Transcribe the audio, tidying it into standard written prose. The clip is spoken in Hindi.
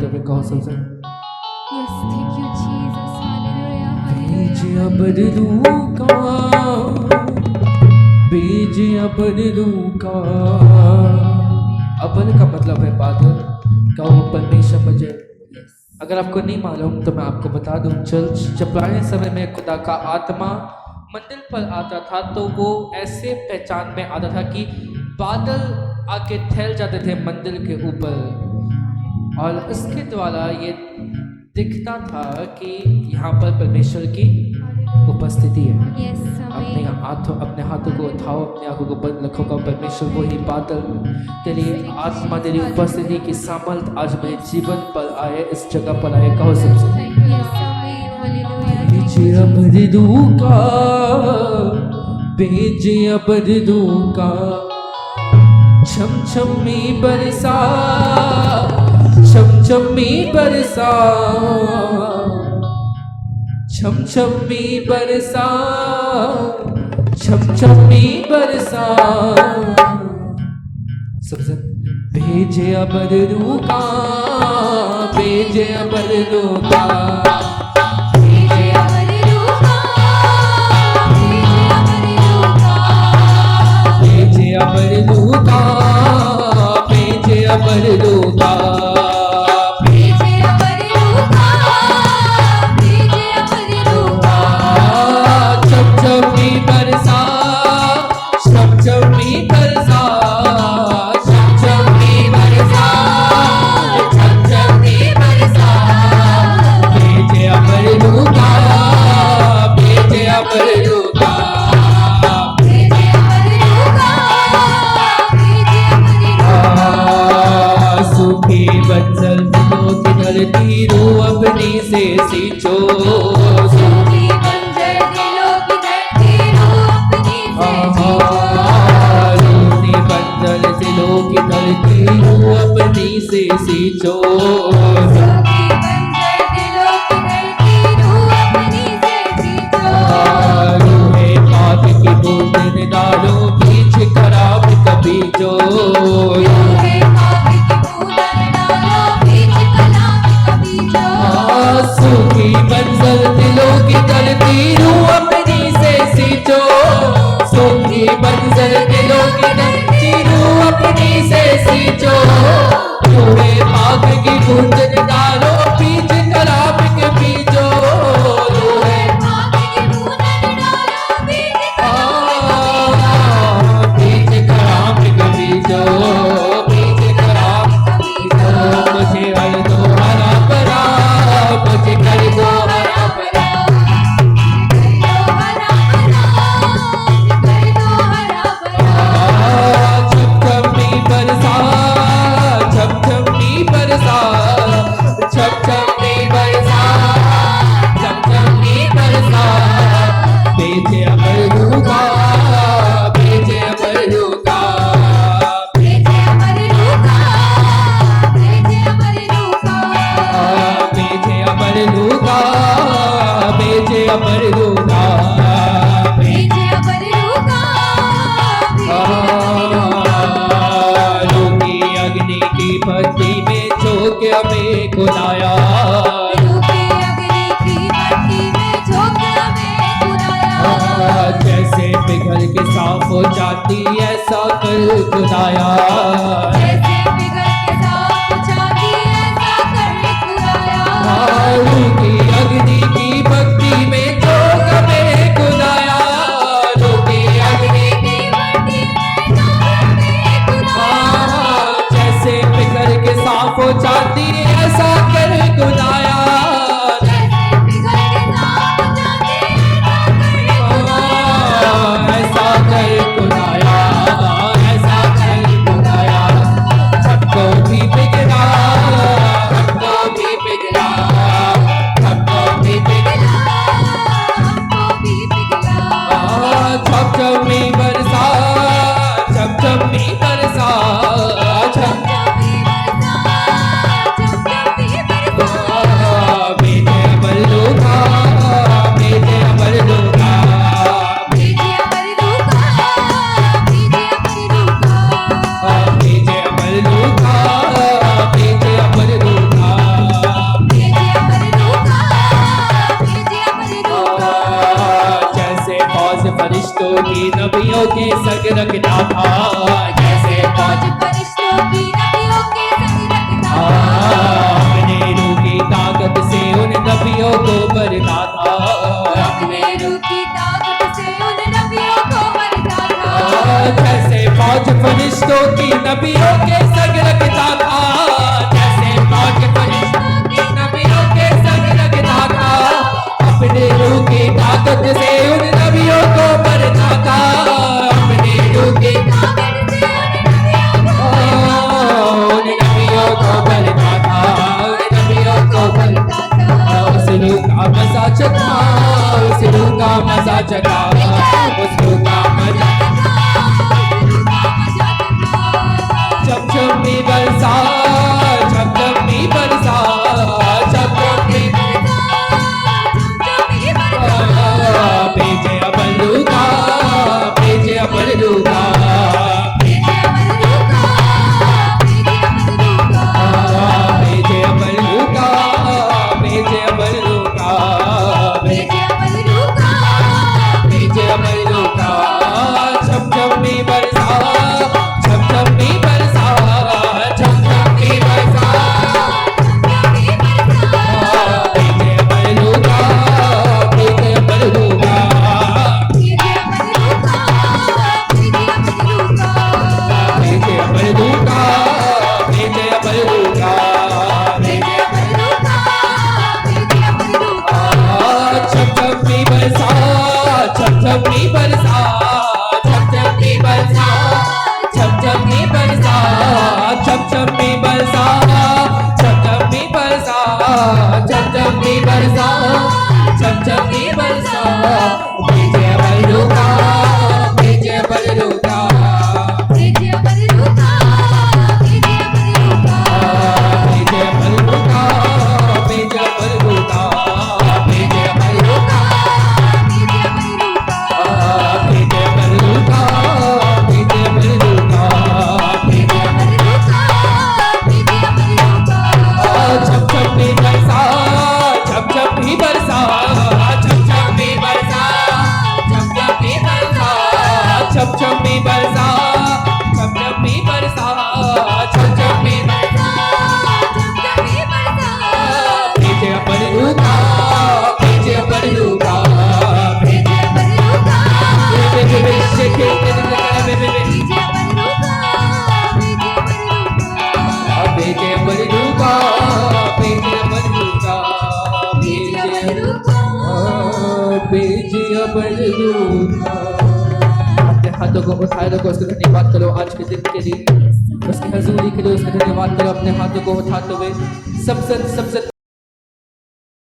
बोलते हुए कहो सबसे। Yes, thank you, Jesus. Hallelujah. बीज Hallelujah. अबरू का, बीज अबरू का। अबर का मतलब है बादल का, वो परमेश्वर मुझे, अगर आपको नहीं मालूम तो मैं आपको बता दूं, चर्च जब पुराने समय में खुदा का आत्मा मंदिर पर आता था तो वो ऐसे पहचान में आता था कि बादल आके ठहर जाते थे मंदिर के ऊपर, और इसके द्वारा ये दिखता था कि यहाँ पर परमेश्वर की उपस्थिति है। Yes, amen. अपने हाथों को उठाओ, अपने आंखों को बंद रखो, का परमेश्वर वही बादल तेरी आत्मा, तेरी उपस्थिति की सामर्थ आज मेरे जीवन पर आए, इस जगह पर आए। कहो सबसे। Yes, amen. Hallelujah. Thank you, बीज अबरू का, बीज अबरू का, छम छमी बरसा, छम छमी बरसा, छम छमी बरसा, छम छमी बरसा। सबसे भेजे अबरू का, भेजे अबरू का, भेजे अबरू का, भेजे अबरू का, भेजे अबरू का, भेजे अबरू का, भेजे अबरू का, भेजे अबरू का। छम छमी बरसा, छम छमी बरसा, छम छमी बरसा, छम छमी बरसा। भेजे अबरू का, भेजे अबरू का, भेजे अबरू का, भेजे अबरू का। सूखी बंजर दिलों की धरती रो अपनी से सींचो, सूखी बंजर दिलों की धरती रो अपनी से सींचो। सूखी बंजर दिलों की धरती रो अपनी से सींचो। सूखी बंजर दिलों की धरती रो अपनी से सींचो। रूहे पाक की बूंद डालो, बीच खराब कभी जो, रूहे पाक की बूंदें डालो, बीच कलाम का बीजो। सूखी बंजर दिलों की धरती रो अपनी से सींचो, सूखी बंजर दिलों की धरती रो अपनी से सींचो। रूहे पाक की बूंद डालो, बीच खराब के बीजो, रूहे पाक की बूंदें डालो, बीच बीच खराब के बीजो, बीच खराब के बीजो। मुझे हर दो हरा भरा, मुझे कर दो हरा भरा, कर दो हरा भरा, कर दो हरा भरा। छमछमी बरसा, छमछमी बरसा, छमछमी बरसा, छमछमी बरसा। बेचे अबरू का, बेचे अबरू का, भेजे अबरू का, भेजे अबरू का। बेचे अबरू का, बेचे अबरू का, भेजे अबरू का, रूखी अग्नि की भट्टी में झोंक हमें खुदाया, रूखी अग्नि की भट्टी में झोंक हमें खुदाया। जैसे पिघल के साफ हो जाती ऐसा कर खुदाया। जैसे पिघल के साफ जाती ऐसा कर खुदाया। रूखी अग्नि की भक्ति में झोंक हमें खुदाया, रूखी अग्नि की भट्टी में झोंक हमें खुदाया। जैसे पिघल के साफ हो जाती ऐसा कर खुदाया। जैसे पिघल के साफ जाती ऐसा कर खुदाया, ऐसा कर खुदाया। सबको भी पिघला, सबको भी पिघला, सबको भी पिघला। हमको भी पिघला। छमछमी बरसा, छमछमी बरसा, छम छमछमी बरसा, की नबियों के संग लगता था, जैसे मौत फरिश्तों की नबियों के संग लगता था, अपने रूह की ताकत से उन नबियों को मरता था, अपने रूह की ताकत से उन नबियों को मरता था, उन नबियों को मरता था। उस रूह का मजा चखा, उस रूह का मजा चखा, उस रूह का मजा जब जब भी बरसा, जब जब भी बरसा, जब जब भी भेजे अबलू का, भेजे अबलू का, भेजे अबलू का, भेजे अबलू का, भेजे अबलू का, भेजे अबलू का। जब जब भी बरसा, जब जब भी बरसा, जब जब भी बरसा, भेजे अबलू का, भेजे अबलू का, भेजे अबलू का, भेजे अबलू का, भेजे अबलू का, भेजे अबलू का। जब जब भी बरसा, जब जब भी बरसा, जब जब भी बरसा, जब जब भी बरसा, जब जब भी बरसा, जब जब भी बरसा, जब जब भी बरसा, जब जब भी बरसा, भेजे अबलू का, भेजे अबलू का, भेजे अबलू का, भेजे अबलू का, भेजे अबलू का, भेजे अबलू का, भेजे अबलू का, भेजे अबलू का, भेजे अबलू का, भेजे अबलू का। जब जब भी बरसा, जब जब भी बरसा, जब जब भी बरसा, जब जब भी बरसा, जब जब भी बरसा, जब जब भी बरसा, जब जब भी बरसा, भेजे अबलू का, भेजे अबलू का, भेजे अबलू का, भेजे भेजे अबलू का, भेजे अबलू का, भेजे अबलू का, भेजे अबलू का। अपने हाथों को उठाए रखो, उसका धन्यवाद करो आज के दिन के लिए, उसकी हजूरी के लिए उसका धन्यवाद करो, अपने हाथों को उठाते हुए सब